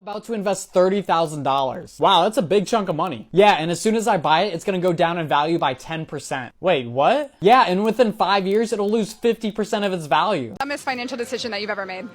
About to invest $30,000. Wow, that's a big chunk of money. Yeah, and as soon as I buy it, it's gonna go down in value by 10%. Wait, what? Yeah, and within 5 years, it'll lose 50% of its value. Dumbest financial decision that you've ever made?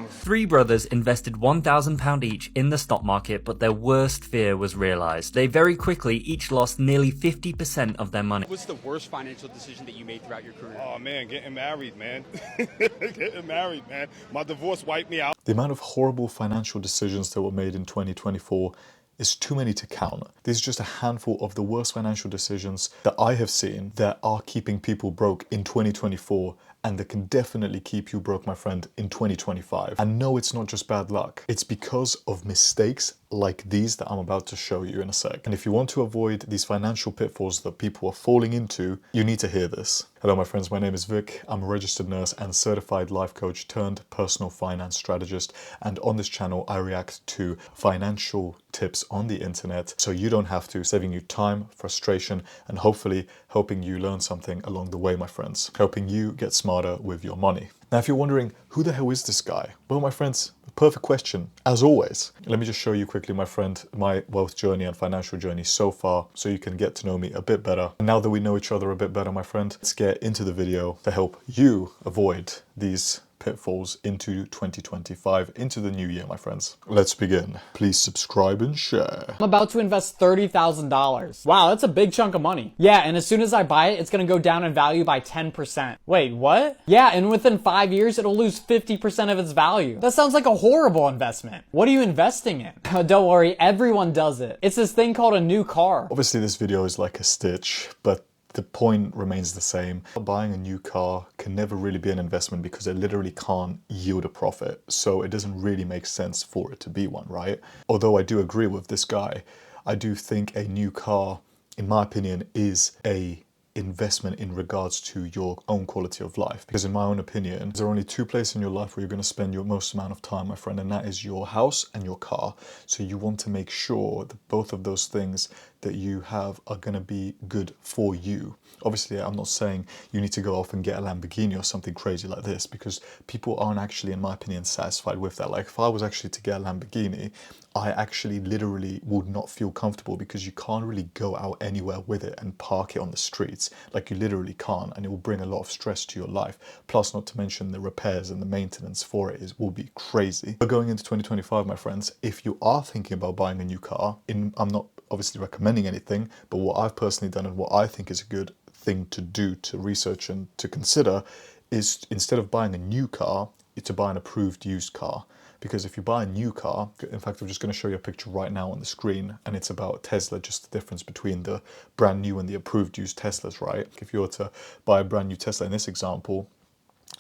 Three brothers invested £1,000 each in the stock market, but their worst fear was realized. They very quickly each lost nearly 50% of their money. What's the worst financial decision that you made throughout your career? Oh man, getting married, man. Getting married, man. My divorce wiped me out. The amount of horrible financial decisions that were made in 2024 is too many to count. These are just a handful of the worst financial decisions that I have seen that are keeping people broke in 2024, and that can definitely keep you broke, my friend, in 2025. And no, it's not just bad luck. It's because of mistakes like these that I'm about to show you in a sec. And if you want to avoid these financial pitfalls that people are falling into, you need to hear this. Hello, my friends. My name is Vic. I'm a registered nurse and certified life coach turned personal finance strategist. And on this channel, I react to financial tips on the internet so you don't have to, saving you time, frustration, and hopefully helping you learn something along the way, my friends. Helping you get smarter with your money. Now, if you're wondering, who the hell is this guy? Well, my friends, perfect question, as always. Let me just show you quickly, my friend, my wealth journey and financial journey so far so you can get to know me a bit better. And now that we know each other a bit better, my friend, let's get into the video to help you avoid these pitfalls into 2025, into the new year, my friends. Let's begin. Please subscribe and share. I'm about to invest $30,000. Wow, that's a big chunk of money. Yeah, and as soon as I buy it, it's gonna go down in value by 10%. Wait, what? Yeah, and within 5 years, it'll lose 50% of its value. That sounds like a horrible investment. What are you investing in? Don't worry, everyone does it. It's this thing called a new car. Obviously, this video is like a stitch, but the point remains the same. Buying a new car can never really be an investment because it literally can't yield a profit. So it doesn't really make sense for it to be one, right? Although I do agree with this guy, I do think a new car, in my opinion, is a investment in regards to your own quality of life. Because in my own opinion, there are only two places in your life where you're going to spend your most amount of time, my friend, and that is your house and your car. So you want to make sure that both of those things that you have are going to be good for you. Obviously, I'm not saying you need to go off and get a Lamborghini or something crazy like this, because people aren't actually, in my opinion, satisfied with that. Like if I was actually to get a Lamborghini, I actually literally would not feel comfortable because you can't really go out anywhere with it and park it on the streets. Like you literally can't, and it will bring a lot of stress to your life. Plus, not to mention the repairs and the maintenance for it will be crazy. But going into 2025, my friends, if you are thinking about buying a new car, I'm not obviously recommending anything, but what I've personally done and what I think is a good thing to do, to research and to consider, is instead of buying a new car, to buy an approved used car. Because if you buy a new car, in fact, I'm just going to show you a picture right now on the screen, and it's about Tesla, just the difference between the brand new and the approved used Teslas, right? If you were to buy a brand new Tesla in this example,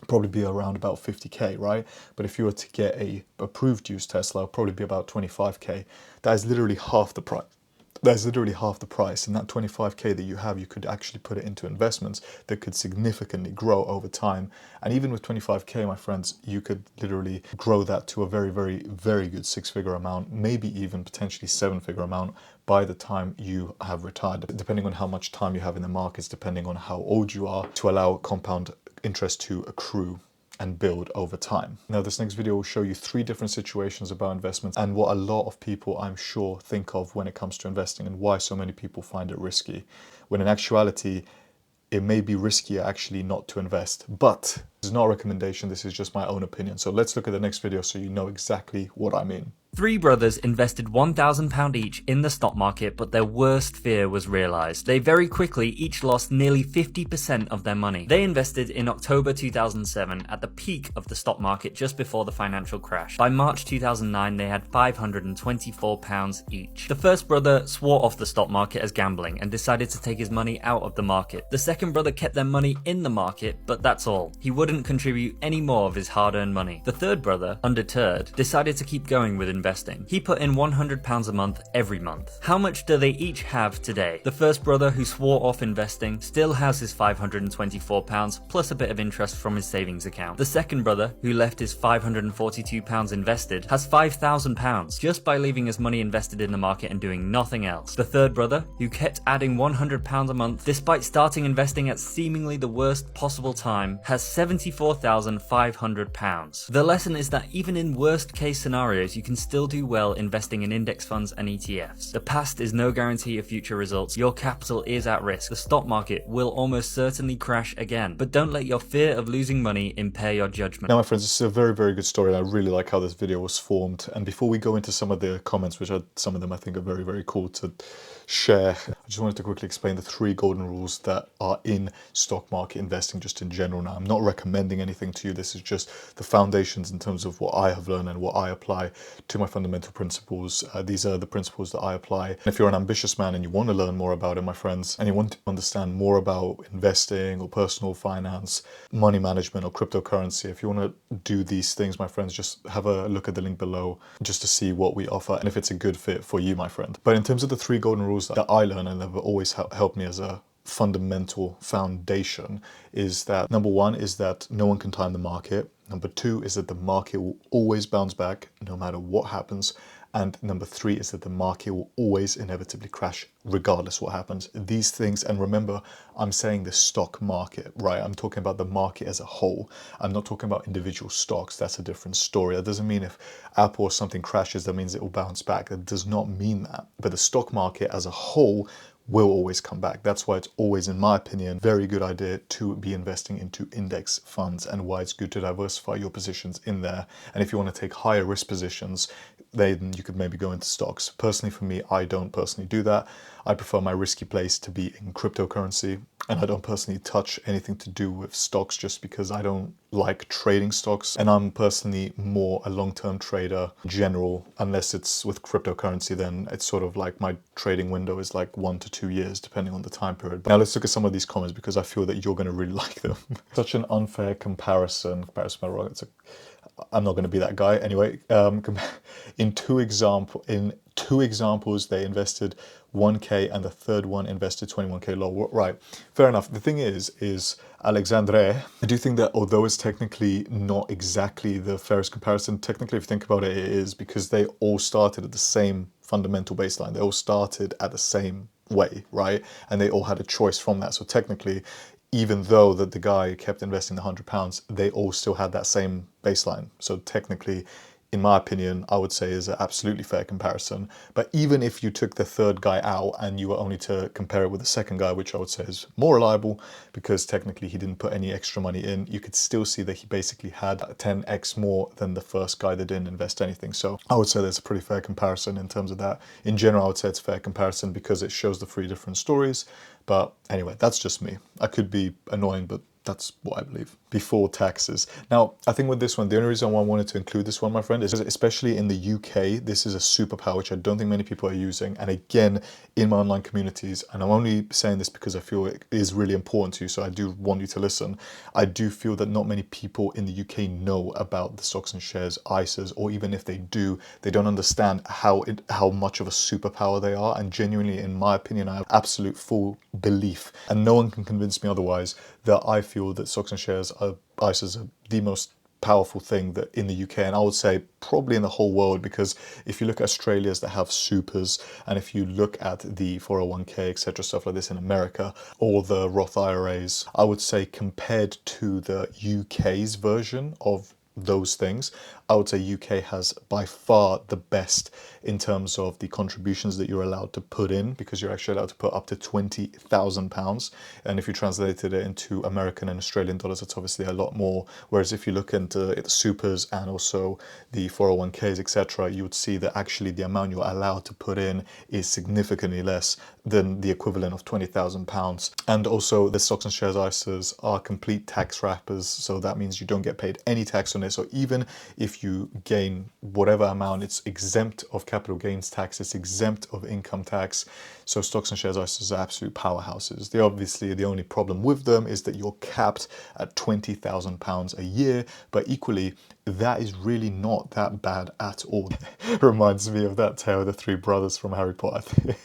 probably be around about 50k, right? But if you were to get a approved used Tesla, it'll probably be about 25k. That is literally half the price. That's literally half the price, and that 25k that you have, you could actually put it into investments that could significantly grow over time. And even with 25k, my friends, you could literally grow that to a very, very, very good six-figure amount, maybe even potentially seven-figure amount by the time you have retired, depending on how much time you have in the markets, depending on how old you are, to allow compound interest to accrue and build over time. Now, this next video will show you three different situations about investments and what a lot of people, I'm sure, think of when it comes to investing and why so many people find it risky, when in actuality, it may be riskier actually not to invest. But this is not a recommendation, this is just my own opinion. So let's look at the next video so you know exactly what I mean. Three brothers invested £1,000 each in the stock market, but their worst fear was realized. They very quickly each lost nearly 50% of their money. They invested in October 2007 at the peak of the stock market just before the financial crash. By March 2009, they had £524 each. The first brother swore off the stock market as gambling and decided to take his money out of the market. The second brother kept their money in the market, but that's all. He wouldn't contribute any more of his hard-earned money. The third brother, undeterred, decided to keep going with investing investing. He put in £100 a month every month. How much do they each have today? The first brother, who swore off investing, still has his £524 plus a bit of interest from his savings account. The second brother, who left his £542 invested, has £5,000 just by leaving his money invested in the market and doing nothing else. The third brother, who kept adding £100 a month despite starting investing at seemingly the worst possible time, has £74,500. The lesson is that even in worst case scenarios, you can still do well investing in index funds and ETFs. The past is no guarantee of future results. Your capital is at risk. The stock market will almost certainly crash again, but don't let your fear of losing money impair your judgment. Now, my friends, this is a very, very good story, and I really like how this video was formed. And before we go into some of the comments, which are some of them I think are very, very cool to share, I just wanted to quickly explain the 3 golden rules that are in stock market investing just in general. Now, I'm not recommending anything to you. This is just the foundations in terms of what I have learned and what I apply to my fundamental principles. These are the principles that I apply. And if you're an ambitious man and you want to learn more about it, my friends, and you want to understand more about investing or personal finance, money management or cryptocurrency, if you want to do these things, my friends, just have a look at the link below just to see what we offer and if it's a good fit for you, my friend. But in terms of the 3 golden rules that I learned and have always helped me as a fundamental foundation, is that number 1 is that no one can time the market. Number 2 is that the market will always bounce back no matter what happens. And number 3 is that the market will always inevitably crash regardless what happens. These things, and remember, I'm saying the stock market, right? I'm talking about the market as a whole. I'm not talking about individual stocks. That's a different story. That doesn't mean if Apple or something crashes, that means it will bounce back. That does not mean that. But the stock market as a whole will always come back. That's why it's always, in my opinion, very good idea to be investing into index funds, and why it's good to diversify your positions in there. And if you want to take higher risk positions, then you could maybe go into stocks. Personally, for me, I don't personally do that. I prefer my risky place to be in cryptocurrency, and I don't personally touch anything to do with stocks just because I don't like trading stocks. And I'm personally more a long-term trader in general. Unless it's with cryptocurrency, then it's sort of like my trading window is like 1 to 2 years, depending on the time period. But now let's look at some of these comments because I feel that you're going to really like them. Such an unfair comparison. I'm not going to be that guy. Anyway, in two examples, they invested 1K and the third one invested 21K low. Right, fair enough. The thing is Alexandre, I do think that although it's technically not exactly the fairest comparison, technically if you think about it, it is, because they all started at the same fundamental baseline. They all started at the same way, right? And they all had a choice from that. So technically, even though that the guy kept investing the £100, they all still had that same baseline. So technically, in my opinion, I would say is an absolutely fair comparison. But even if you took the third guy out and you were only to compare it with the second guy, which I would say is more reliable because technically he didn't put any extra money in, you could still see that he basically had 10x more than the first guy that didn't invest anything. So I would say that's a pretty fair comparison in terms of that. In general, I would say it's a fair comparison because it shows the 3 different stories. But anyway, that's just me. I could be annoying, but that's what I believe. Before taxes. Now, I think with this one, the only reason why I wanted to include this one, my friend, is especially in the UK, this is a superpower which I don't think many people are using. And again, in my online communities, and I'm only saying this because I feel it is really important to you, so I do want you to listen. I do feel that not many people in the UK know about the stocks and shares ISAs, or even if they do, they don't understand how much of a superpower they are. And genuinely, in my opinion, I have absolute full belief, and no one can convince me otherwise, that I feel that stocks and shares ISAs are the most powerful thing that in the UK, and I would say probably in the whole world, because if you look at Australia's that have supers, and if you look at the 401k, etc., stuff like this in America, or the Roth IRAs, I would say compared to the UK's version of those things, I would say UK has by far the best in terms of the contributions that you're allowed to put in, because you're actually allowed to put up to £20,000. And if you translated it into American and Australian dollars, it's obviously a lot more. Whereas if you look into the supers and also the 401ks, etc., you would see that actually the amount you're allowed to put in is significantly less than the equivalent of £20,000. And also the stocks and shares ISAs are complete tax wrappers. So that means you don't get paid any tax on it. So even if you gain whatever amount, it's exempt of capital gains tax, it's exempt of income tax. So stocks and shares ISAs are absolute powerhouses. Obviously, the only problem with them is that you're capped at £20,000 a year, but equally, that is really not that bad at all. Reminds me of that tale of the three brothers from Harry Potter.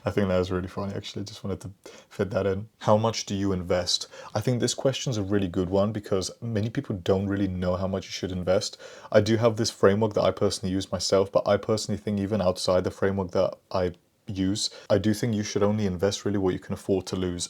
I think that was really funny, actually. Just wanted to fit that in. How much do you invest? I think this question's a really good one because many people don't really know how much you should invest. I do have this framework that I personally use myself, but I personally think even outside the framework that I use, I do think you should only invest really what you can afford to lose.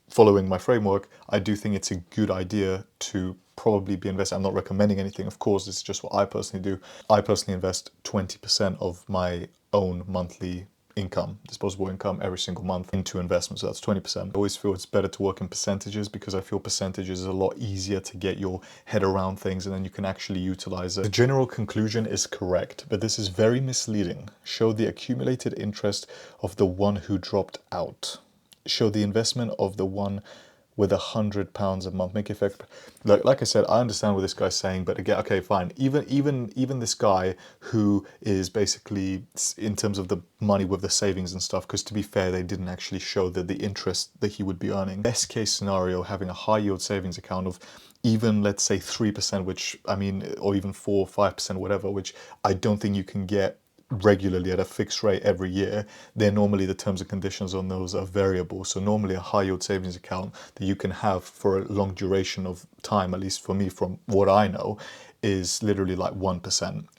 Following my framework, I do think it's a good idea to probably be invested. I'm not recommending anything, of course, it's just what I personally do. I personally invest 20% of my own monthly income, disposable income, every single month into investments. So that's 20%. I always feel it's better to work in percentages because I feel percentages is a lot easier to get your head around things and then you can actually utilize it. The general conclusion is correct, but this is very misleading. Show the accumulated interest of the one who dropped out. Show the investment of the one with £100 a month. Make effect. Like I said, I understand what this guy's saying, but again, okay, fine. Even this guy who is basically in terms of the money with the savings and stuff, because to be fair, they didn't actually show that the interest that he would be earning. Best case scenario, having a high yield savings account of even, let's say, 3%, which I mean, or even 4 or 5%, whatever, which I don't think you can get regularly at a fixed rate every year. Then normally the terms and conditions on those are variable. So normally a high yield savings account that you can have for a long duration of time, at least for me from what I know, is literally like 1.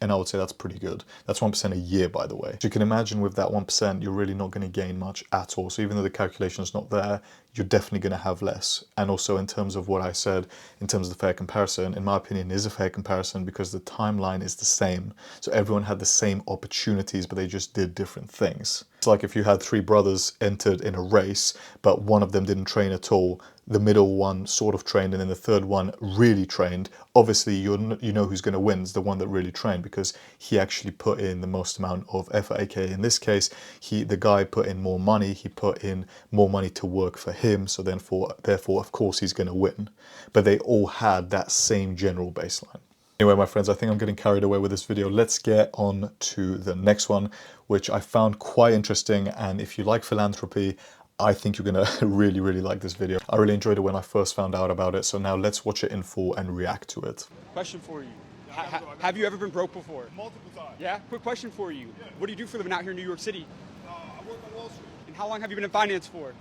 And I would say that's pretty good. That's 1% a year, by the way. So you can imagine with that 1%, you're really not going to gain much at all. So even though the calculation is not there, you're definitely going to have less. And also in terms of what I said, in terms of the fair comparison, in my opinion, is a fair comparison because the timeline is the same. So everyone had the same opportunities, but they just did different things. It's like if you had 3 brothers entered in a race, but one of them didn't train at all, the middle one sort of trained, and then the third one really trained. Obviously, you know who's going to win is the one that really trained because he actually put in the most amount of effort. AKA in this case, the guy put in more money. He put in more money to work for him. So therefore, of course, he's going to win. But they all had that same general baseline. Anyway, my friends, I think I'm getting carried away with this video. Let's get on to the next one, which I found quite interesting. And if you like philanthropy, I think you're gonna really, really like this video. I really enjoyed it when I first found out about it. So now let's watch it in full and react to it. Question for you. Have you ever been broke before? Multiple times. Yeah? Quick question for you. Yeah. What do you do for a living out here in New York City? I work on Wall Street. And how long have you been in finance for?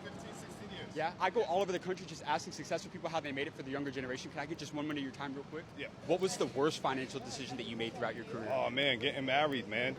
15, 16 years. Yeah? I go all over the country just asking successful people how they made it for the younger generation. Can I get just 1 minute of your time real quick? Yeah. What was the worst financial decision that you made throughout your career? Oh man, getting married, man.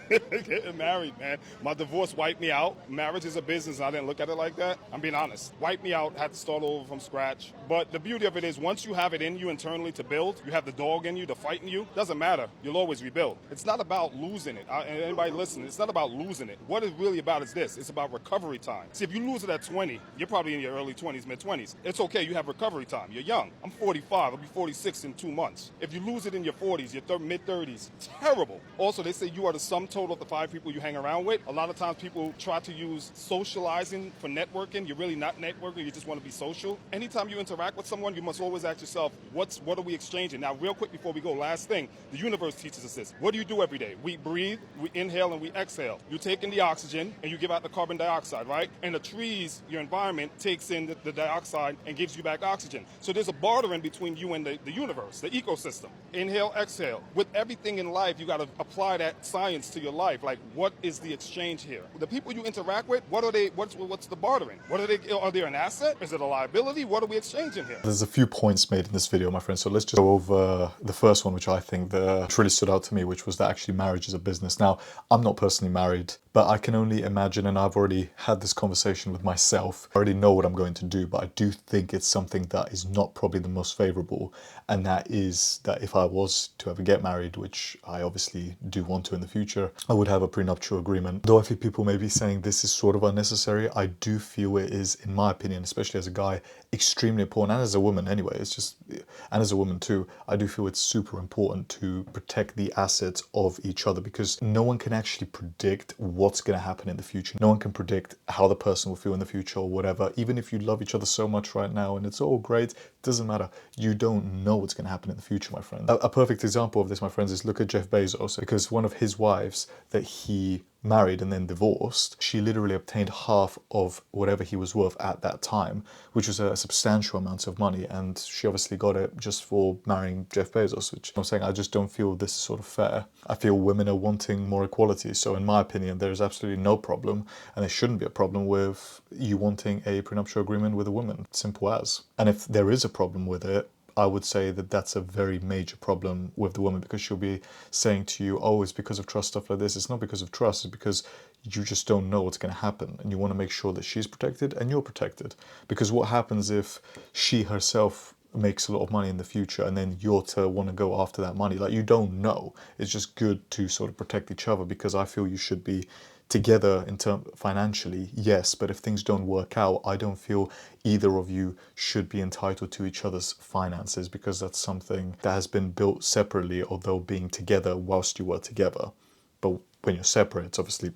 Getting married, man. My divorce wiped me out. Marriage is a business. I didn't look at it like that. I'm being honest. Wiped me out. Had to start over from scratch. But the beauty of it is once you have it in you internally to build, you have the dog in you, the fight in you, doesn't matter. You'll always rebuild. It's not about losing it. And anybody listening, it's not about losing it. What it's really about is this. It's about recovery time. See, if you lose it at 20, you're probably in your early 20s, mid-20s. It's okay. You have recovery time. You're young. I'm 45. I'll be 46 in 2 months. If you lose it in your 40s, your mid-30s, terrible. Also, they say you are the sum total of the 5 people you hang around with. A lot of times people try to use socializing for networking. You're really not networking. You just want to be social. Anytime you interact with someone, you must always ask yourself, what are we exchanging? Now, real quick before we go, last thing, the universe teaches us this. What do you do every day? We breathe, we inhale, and we exhale. You take in the oxygen, and you give out the carbon dioxide, right? And the trees, your environment, takes in the dioxide and gives you back oxygen. So there's a bartering between you and the universe, the ecosystem. Inhale, exhale. With everything in life, you got to apply that science to your life. Like, what is the exchange here? The people you interact with, what are they? What's the bartering? What are they? Are they an asset? Is it a liability? What are we exchanging here? There's a few points made in this video, my friends. So let's just go over the first one, which I think which really stood out to me, which was that actually marriage is a business. Now, I'm not personally married, but I can only imagine, and I've already had this conversation with myself. I already know what I'm going to do, but I do think it's something that is not probably the most favorable. And that is that if I was to ever get married, which I obviously do want to in the future, I would have a prenuptial agreement. Though I think people may be saying this is sort of unnecessary, I do feel it is, in my opinion, especially as a guy, extremely important, and as a woman anyway, and as a woman too, I do feel it's super important to protect the assets of each other because no one can actually predict what's going to happen in the future. No one can predict how the person will feel in the future or whatever. Even if you love each other so much right now and it's all great, it doesn't matter. You don't know what's going to happen in the future, my friend. A perfect example of this, my friends, is look at Jeff Bezos, because one of his wives that he married and then divorced, she literally obtained half of whatever he was worth at that time, which was a substantial amount of money, and she obviously got it just for marrying Jeff Bezos, which I'm saying I just don't feel this is sort of fair. I feel women are wanting more equality, so in my opinion there is absolutely no problem, and there shouldn't be a problem with you wanting a prenuptial agreement with a woman, simple as. And if there is a problem with it, I would say that that's a very major problem with the woman, because she'll be saying to you, oh, it's because of trust, stuff like this. It's not because of trust, it's because you just don't know what's going to happen, and you want to make sure that she's protected and you're protected. Because what happens if she herself makes a lot of money in the future and then you're to want to go after that money? Like, you don't know. It's just good to sort of protect each other, because I feel you should be together in terms financially, yes, but if things don't work out, I don't feel either of you should be entitled to each other's finances, because that's something that has been built separately, although being together whilst you were together. But when you're separate, it's obviously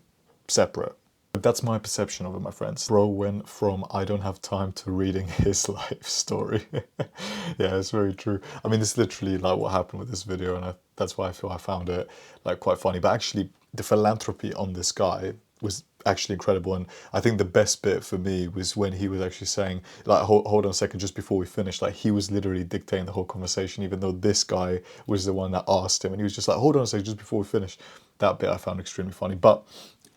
separate. But that's my perception of it, my friends. Bro went from I don't have time to reading his life story. Yeah, it's very true. I mean, this is literally like what happened with this video, and that's why I feel I found it like quite funny. But actually, the philanthropy on this guy was actually incredible, and I think the best bit for me was when he was actually saying, like, hold on a second, just before we finish, like, he was literally dictating the whole conversation, even though this guy was the one that asked him, and he was just like, hold on a second, just before we finish. That bit I found extremely funny. But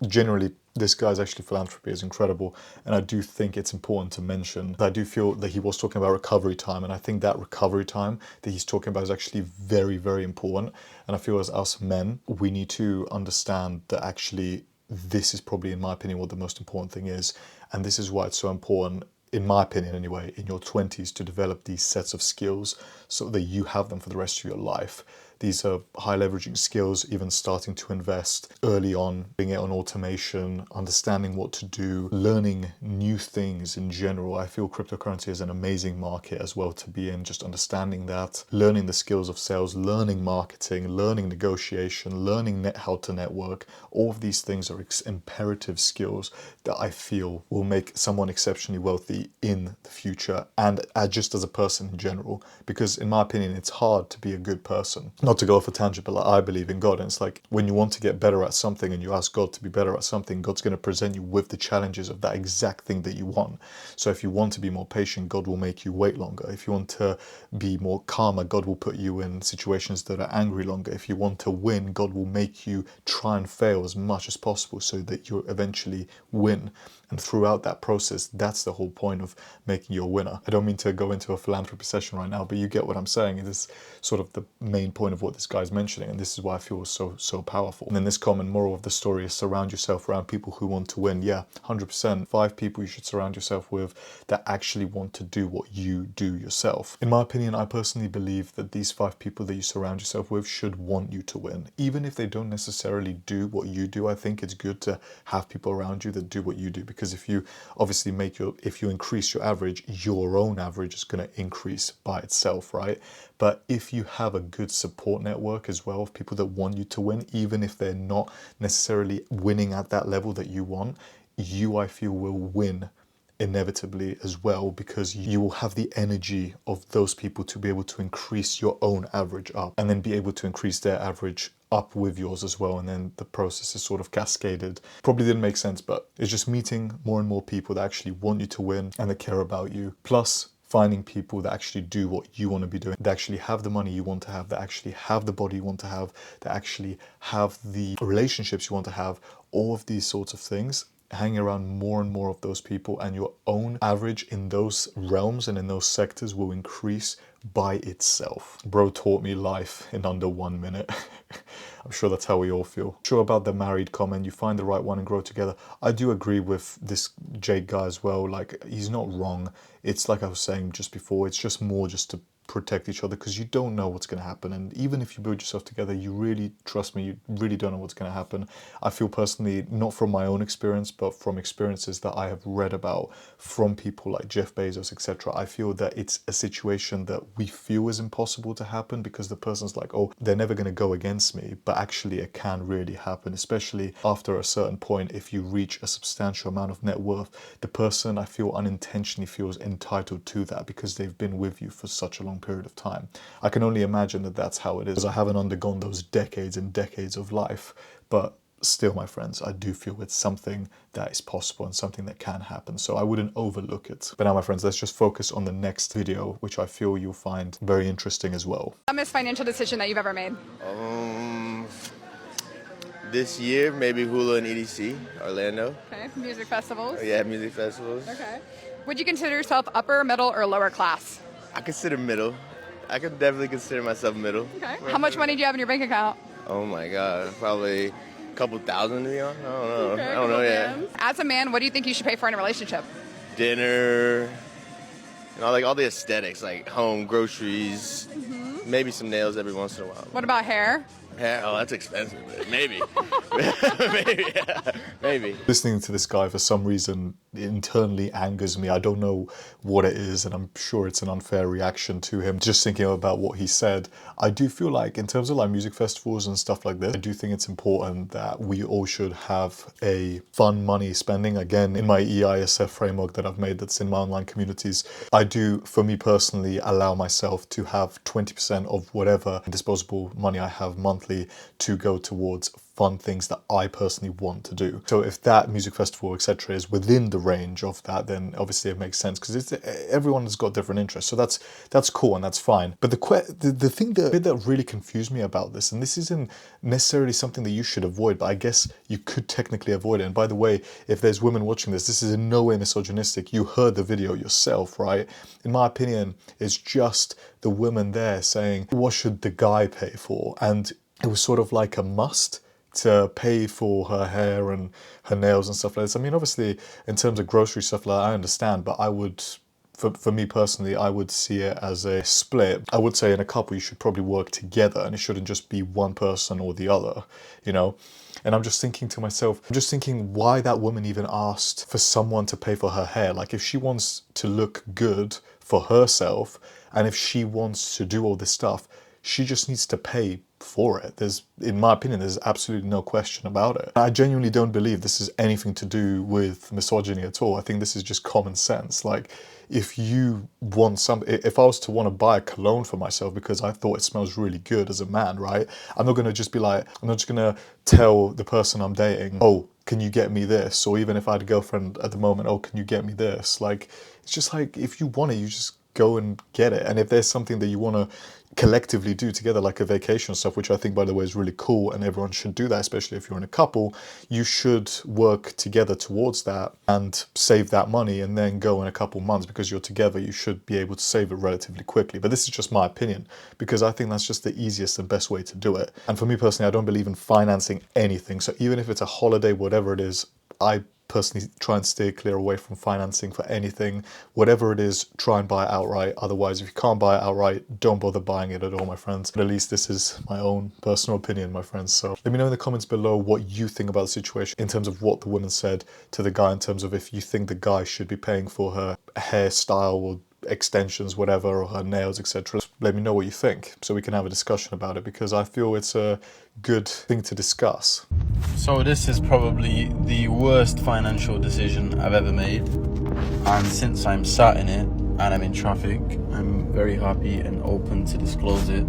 generally, this guy's actually philanthropy is incredible, and I do think it's important to mention that I do feel that he was talking about recovery time, and I think that recovery time that he's talking about is actually very, very important. And I feel as us men, we need to understand that actually this is probably, in my opinion, what the most important thing is, and this is why it's so important, in my opinion anyway, in your 20s to develop these sets of skills so that you have them for the rest of your life. These are high leveraging skills, even starting to invest early on, being it on automation, understanding what to do, learning new things in general. I feel cryptocurrency is an amazing market as well to be in, just understanding that, learning the skills of sales, learning marketing, learning negotiation, learning how to network. All of these things are imperative skills that I feel will make someone exceptionally wealthy in the future, and just as a person in general, because in my opinion, it's hard to be a good person. Not to go off a tangent, but like, I believe in God, and it's like when you want to get better at something and you ask God to be better at something, God's going to present you with the challenges of that exact thing that you want. So if you want to be more patient, God will make you wait longer. If you want to be more calmer, God will put you in situations that are angry longer. If you want to win, God will make you try and fail as much as possible so that you eventually win. And throughout that process, that's the whole point of making you a winner. I don't mean to go into a philanthropy session right now, but you get what I'm saying. It is sort of the main point of what this guy's mentioning, and this is why I feel so powerful. And then this common moral of the story is surround yourself around people who want to win. Yeah, 100%. 5 people you should surround yourself with that actually want to do what you do yourself. In my opinion, I personally believe that these 5 people that you surround yourself with should want you to win. Even if they don't necessarily do what you do, I think it's good to have people around you that do what you do, because if you obviously if you increase your average, your own average is going to increase by itself, right? But if you have a good support network as well of people that want you to win, even if they're not necessarily winning at that level that you want, you, I feel, will win inevitably as well, because you will have the energy of those people to be able to increase your own average up, and then be able to increase their average up with yours as well, and then the process is sort of cascaded. Probably didn't make sense, but it's just meeting more and more people that actually want you to win and that care about you, plus finding people that actually do what you want to be doing, that actually have the money you want to have, that actually have the body you want to have, that actually have the relationships you want to have. All of these sorts of things, hang around more and more of those people, and your own average in those realms and in those sectors will increase by itself. Bro taught me life in under 1 minute. I'm sure that's how we all feel. Sure about the married comment, you find the right one and grow together. I do agree with this Jake guy as well. Like, he's not wrong. It's like I was saying just before, it's just more just to protect each other, because you don't know what's going to happen. And even if you build yourself together, you really, trust me, you really don't know what's going to happen. I feel personally, not from my own experience, but from experiences that I have read about from people like Jeff Bezos, etc., I feel that it's a situation that we feel is impossible to happen, because the person's like, oh, they're never going to go against me, but actually it can really happen, especially after a certain point. If you reach a substantial amount of net worth, the person, I feel, unintentionally feels entitled to that, because they've been with you for such a long period of time. I can only imagine that that's how it is. I haven't undergone those decades and decades of life, but still, my friends, I do feel it's something that is possible and something that can happen. So I wouldn't overlook it. But now, my friends, let's just focus on the next video, which I feel you'll find very interesting as well. Dumbest financial decision that you've ever made? This year, maybe Hula and EDC, Orlando. Okay, music festivals. Yeah, music festivals. Okay. Would you consider yourself upper, middle, or lower class? I consider middle. I could definitely consider myself middle. Okay. How much money do you have in your bank account? Oh my God, probably a couple thousand to be honest. I don't know. Okay, I don't know yet. bands. As a man, what do you think you should pay for in a relationship? Dinner, like all the aesthetics, like home, groceries, maybe some nails every once in a while. What about hair? Yeah, oh, that's expensive, but maybe. Maybe, yeah, maybe. Listening to this guy for some reason internally angers me. I don't know what it is, and I'm sure it's an unfair reaction to him. Just thinking about what he said, I do feel like in terms of like music festivals and stuff like this, I do think it's important that we all should have a fun money spending. Again, in my EISF framework that I've made that's in my online communities, I do, for me personally, allow myself to have 20% of whatever disposable money I have monthly to go towards fun things that I personally want to do. So if that music festival, etc., is within the range of that, then obviously it makes sense, because everyone has got different interests. So that's cool and that's fine. But the bit that really confused me about this, and this isn't necessarily something that you should avoid, but I guess you could technically avoid it. And by the way, if there's women watching this, this is in no way misogynistic. You heard the video yourself, right? In my opinion, it's just the women there saying, what should the guy pay for? And it was sort of like a must to pay for her hair and her nails and stuff like this. I mean, obviously, in terms of grocery stuff like that, I understand, but I would, for me personally, I would see it as a split. I would say in a couple, you should probably work together, and it shouldn't just be one person or the other, you know? And I'm just thinking to myself, why that woman even asked for someone to pay for her hair. Like, if she wants to look good for herself, and if she wants to do all this stuff, she just needs to pay for it. In my opinion, there's absolutely no question about it. I genuinely don't believe this is anything to do with misogyny at all. I think this is just common sense. Like, if you want if I was to want to buy a cologne for myself because I thought it smells really good as a man, right? I'm not going to tell the person I'm dating, oh, can you get me this? Or even if I had a girlfriend at the moment, oh, can you get me this? Like, it's just like, if you want it, you just go and get it. And if there's something that you want to collectively do together, like a vacation stuff, which I think, by the way, is really cool, and everyone should do that, especially if you're in a couple, you should work together towards that and save that money, and then go in a couple months, because you're together, you should be able to save it relatively quickly. But this is just my opinion, because I think that's just the easiest and best way to do it. And for me personally, I don't believe in financing anything. So even if it's a holiday, whatever it is, I personally try and stay clear away from financing for anything. Whatever it is, try and buy it outright. Otherwise, if you can't buy it outright, don't bother buying it at all, my friends. But at least this is my own personal opinion, my friends. So let me know in the comments below what you think about the situation in terms of what the woman said to the guy, in terms of if you think the guy should be paying for her hairstyle or extensions, whatever, or her nails, etc. Let me know what you think so we can have a discussion about it, because I feel it's a good thing to discuss. So this is probably the worst financial decision I've ever made, and since I'm sat in it and I'm in traffic, I'm very happy and open to disclose it.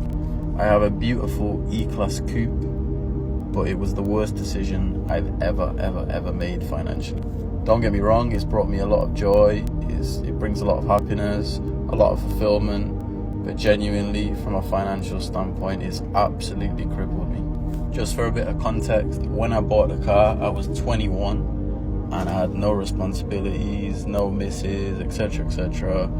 I have a beautiful E-Class coupe, but it was the worst decision I've ever made financially. Don't get me wrong, it's brought me a lot of joy, it brings a lot of happiness, a lot of fulfillment, but genuinely, from a financial standpoint, it's absolutely crippled me. Just for a bit of context, when I bought the car, I was 21 and I had no responsibilities, no misses, etc.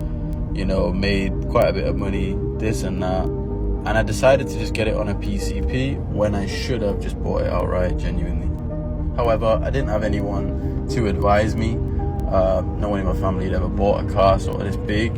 You know, made quite a bit of money, this and that. And I decided to just get it on a PCP when I should have just bought it outright, genuinely. However, I didn't have anyone to advise me. No one in my family had ever bought a car sort of this big.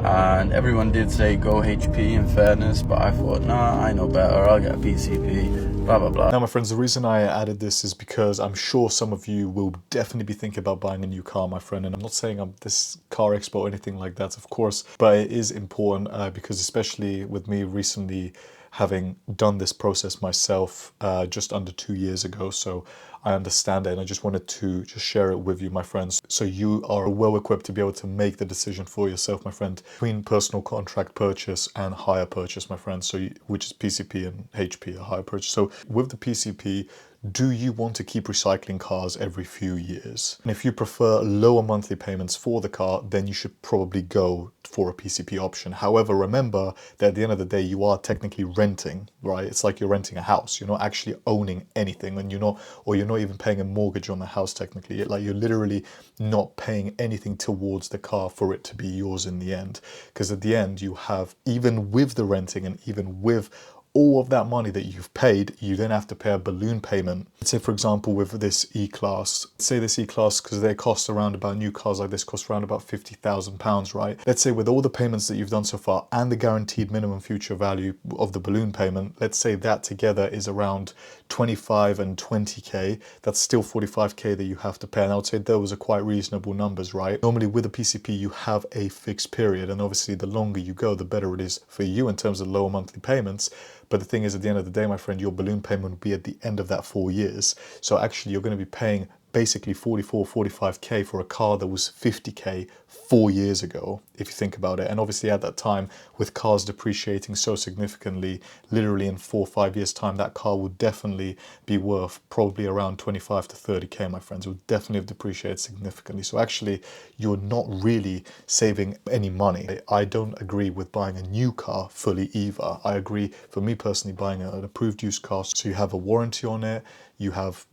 And everyone did say go HP in fairness, but I thought, nah, I know better, I'll get a PCP, blah blah blah. Now, my friends, the reason I added this is because I'm sure some of you will definitely be thinking about buying a new car, my friend, and I'm not saying I'm this car expert or anything like that, of course, but it is important because, especially with me recently having done this process myself just under 2 years ago, so I understand it, and I just wanted to just share it with you, my friends, so you are well equipped to be able to make the decision for yourself, my friend, between personal contract purchase and hire purchase, my friend, so which is PCP and HP, a hire purchase. So with the PCP, do you want to keep recycling cars every few years? And if you prefer lower monthly payments for the car, then you should probably go for a PCP option. However, remember that at the end of the day, you are technically renting, right? It's like you're renting a house. You're not actually owning anything, and you're not even paying a mortgage on the house technically. Like, you're literally not paying anything towards the car for it to be yours in the end. Because at the end, you have, even with the renting and even with all of that money that you've paid, you then have to pay a balloon payment. Let's say, for example, with this E-Class, say this E-Class, because they cost around about, new cars like this cost around about £50,000, right? Let's say with all the payments that you've done so far and the guaranteed minimum future value of the balloon payment, let's say that together is around 25 and 20k, that's still 45k that you have to pay. And I would say those are quite reasonable numbers, right? Normally with a PCP, you have a fixed period, and obviously the longer you go, the better it is for you in terms of lower monthly payments. But the thing is, at the end of the day, my friend, your balloon payment will be at the end of that 4 years. So actually, you're going to be paying basically 44, 45k for a car that was 50k 4 years ago, if you think about it. And obviously at that time, with cars depreciating so significantly, literally in 4 or 5 years time, that car would definitely be worth probably around 25 to 30k, my friends. It would definitely have depreciated significantly. So actually, you're not really saving any money. I don't agree with buying a new car fully either. I agree, for me personally, buying an approved used car, so you have a warranty on it,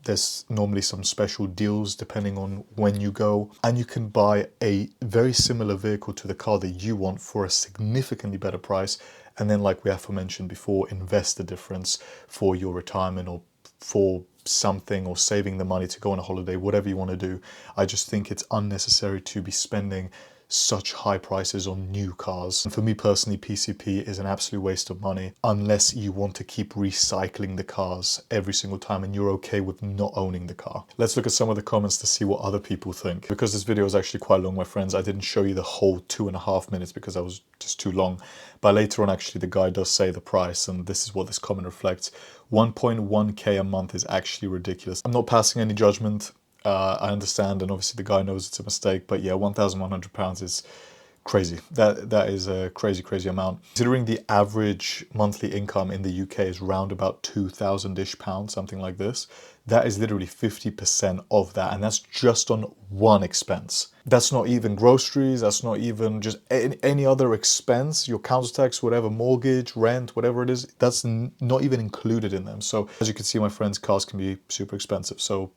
there's normally some special deals depending on when you go, and you can buy a very similar vehicle to the car that you want for a significantly better price, and then, like we aforementioned before, invest the difference for your retirement or for something, or saving the money to go on a holiday, whatever you want to do. I just think it's unnecessary to be spending such high prices on new cars. And for me personally, PCP is an absolute waste of money unless you want to keep recycling the cars every single time and you're okay with not owning the car. Let's look at some of the comments to see what other people think. Because this video is actually quite long, my friends, I didn't show you the whole 2.5 minutes because that was just too long. But later on, actually, the guy does say the price, and this is what this comment reflects. 1.1k a month is actually ridiculous. I'm not passing any judgment. I understand, and obviously the guy knows it's a mistake, but yeah, £1,100 is crazy. That is a crazy amount. Considering the average monthly income in the UK is round about £2,000-ish, something like this, that is literally 50% of that, and that's just on one expense. That's not even groceries, that's not even just any other expense, your council tax, whatever, mortgage, rent, whatever it is, that's not even included in them. So as you can see, my friends, cars can be super expensive. So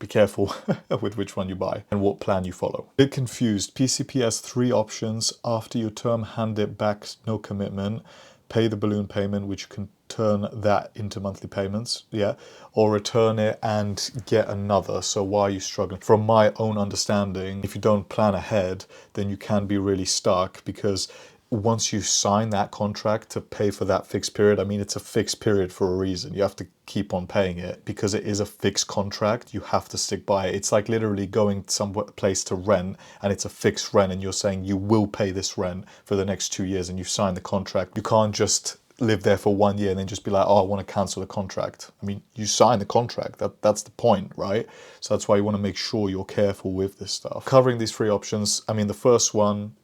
be careful with which one you buy and what plan you follow. Bit confused. PCP has 3 options. After your term, hand it back, no commitment. Pay the balloon payment, which you can turn that into monthly payments, yeah, or return it and get another. So why are you struggling? From my own understanding, if you don't plan ahead, then you can be really stuck, because once you sign that contract to pay for that fixed period, I mean, it's a fixed period for a reason. You have to keep on paying it because it is a fixed contract. You have to stick by it. It's like literally going some place to rent, and it's a fixed rent, and you're saying you will pay this rent for the next 2 years, and you sign the contract. You can't just live there for 1 year and then just be like, oh, I want to cancel the contract. I mean, you sign the contract. That's the point, right? So that's why you want to make sure you're careful with this stuff. Covering these 3 options, I mean, the first one,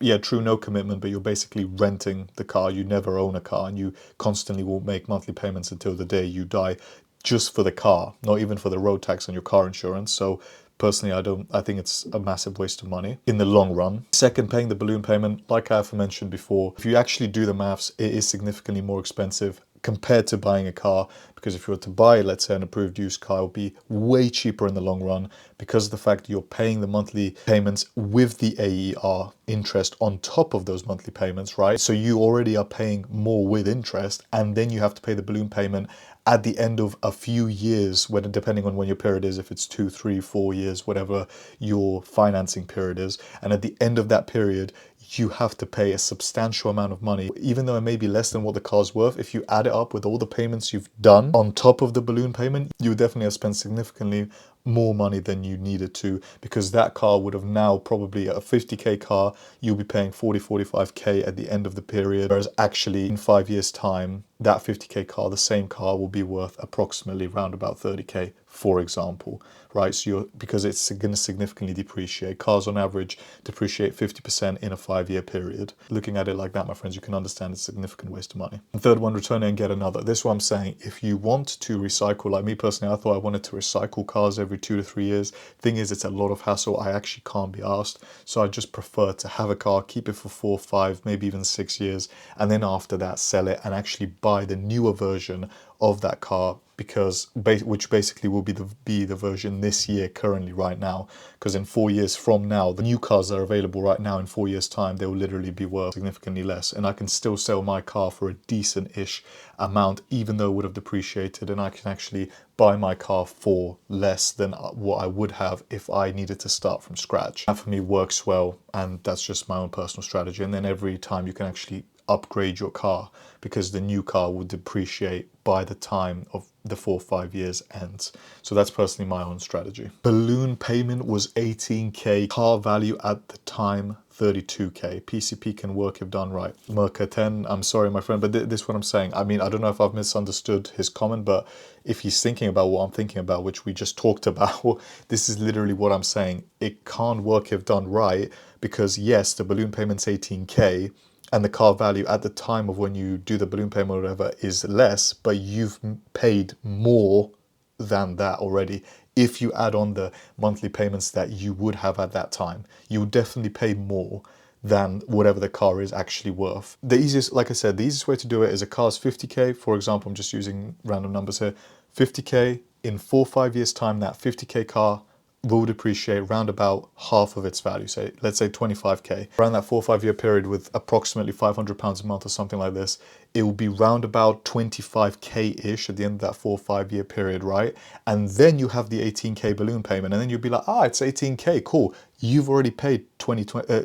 yeah, true, no commitment, but you're basically renting the car. You never own a car, and you constantly will make monthly payments until the day you die, just for the car, not even for the road tax on your car insurance. So personally, I think it's a massive waste of money in the long run. Second, paying the balloon payment, like I have mentioned before, if you actually do the maths, it is significantly more expensive compared to buying a car, because if you were to buy, let's say, an approved used car, it will be way cheaper in the long run, because of the fact that you're paying the monthly payments with the AER interest on top of those monthly payments, right? So you already are paying more with interest, and then you have to pay the balloon payment at the end of a few years, whether, depending on when your period is, if it's 2, 3, 4 years, whatever your financing period is. And at the end of that period, you have to pay a substantial amount of money, even though it may be less than what the car's worth. If you add it up with all the payments you've done on top of the balloon payment, you would definitely have spent significantly more money than you needed to, because that car would have now, probably a 50k car, you'll be paying 40, 45k at the end of the period, whereas actually in 5 years time, that 50k car, the same car, will be worth approximately around about 30k, for example, right? So because it's going to significantly depreciate. Cars on average depreciate 50% in a 5-year period. Looking at it like that, my friends, you can understand it's a significant waste of money. And third one, return it and get another. This is what I'm saying. If you want to recycle, like me personally, I thought I wanted to recycle cars every 2 to 3 years. Thing is, it's a lot of hassle. I actually can't be asked. So I just prefer to have a car, keep it for 4, 5, maybe even 6 years, and then after that sell it and actually buy the newer version of that car, because which basically will be the version this year currently right now, because in 4 years from now, the new cars that are available right now, in 4 years time, they will literally be worth significantly less, and I can still sell my car for a decent-ish amount, even though it would have depreciated, and I can actually buy my car for less than what I would have if I needed to start from scratch. That for me works well, and that's just my own personal strategy. And then every time you can actually upgrade your car, because the new car will depreciate by the time of the 4 or 5 years ends. So that's personally my own strategy. Balloon payment was 18k, car value at the time 32k. PCP can work if done right. Merca 10, I'm sorry my friend, but this is what I'm saying. I mean, I don't know if I've misunderstood his comment, but if he's thinking about what I'm thinking about, which we just talked about, this is literally what I'm saying. It can't work if done right, because yes, the balloon payment's 18k, and the car value at the time of when you do the balloon payment or whatever is less, but you've paid more than that already. If you add on the monthly payments that you would have at that time, you would definitely pay more than whatever the car is actually worth. The easiest, like I said, the easiest way to do it is a car's 50k, for example, I'm just using random numbers here, 50k, in 4 or 5 years time, that 50k car will depreciate around about half of its value. Say, let's say 25k. Around that 4 or 5 year period with approximately £500 a month or something like this, it will be round about 25k-ish at the end of that 4 or 5 year period, right? And then you have the 18k balloon payment, and then you'll be like, it's 18k, cool. You've already paid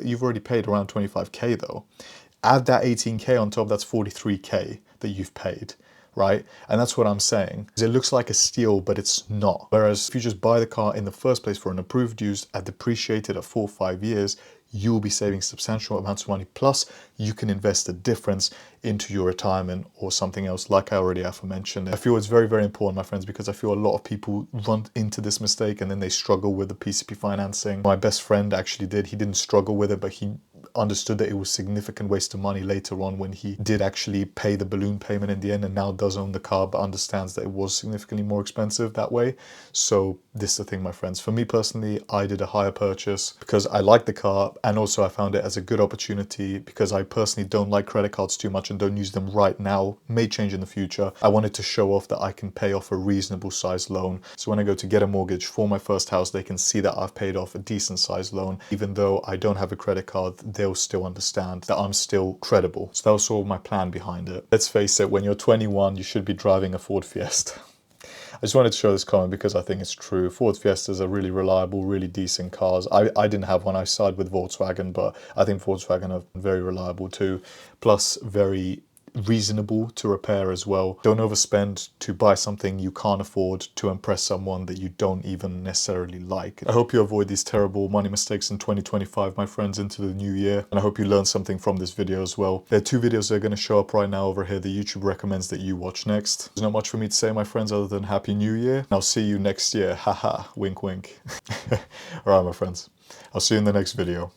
you've already paid around 25k though. Add that 18k on top, that's 43k that you've paid. Right? And that's what I'm saying. It looks like a steal, but it's not. Whereas if you just buy the car in the first place for an approved use and depreciate it at 4 or 5 years, you'll be saving substantial amounts of money. Plus, you can invest the difference into your retirement or something else, like I already aforementioned. I feel it's very, very important, my friends, because I feel a lot of people run into this mistake and then they struggle with the PCP financing. My best friend actually did. He didn't struggle with it, but he understood that it was significant waste of money later on when he did actually pay the balloon payment in the end, and now does own the car, but understands that it was significantly more expensive that way. So this is the thing, my friends. For me personally, I did a hire purchase because I liked the car, and also I found it as a good opportunity because I personally don't like credit cards too much and don't use them right now. May change in the future. I wanted to show off that I can pay off a reasonable sized loan. So when I go to get a mortgage for my first house, they can see that I've paid off a decent sized loan. Even though I don't have a credit card, they'll still understand that I'm still credible. So that was sort of my plan behind it. Let's face it, when you're 21, you should be driving a Ford Fiesta. I just wanted to show this comment because I think it's true. Ford Fiestas are really reliable, really decent cars. I didn't have one, I sided with Volkswagen, but I think Volkswagen are very reliable too. Plus very reasonable to repair as well. Don't overspend to buy something you can't afford to impress someone that you don't even necessarily like. I hope you avoid these terrible money mistakes in 2025, my friends, into the new year. And I hope you learned something from this video as well. There are 2 videos that are going to show up right now over here that YouTube recommends that you watch next. There's not much for me to say, my friends, other than Happy New Year. And I'll see you next year. Haha, wink wink. Alright, my friends. I'll see you in the next video.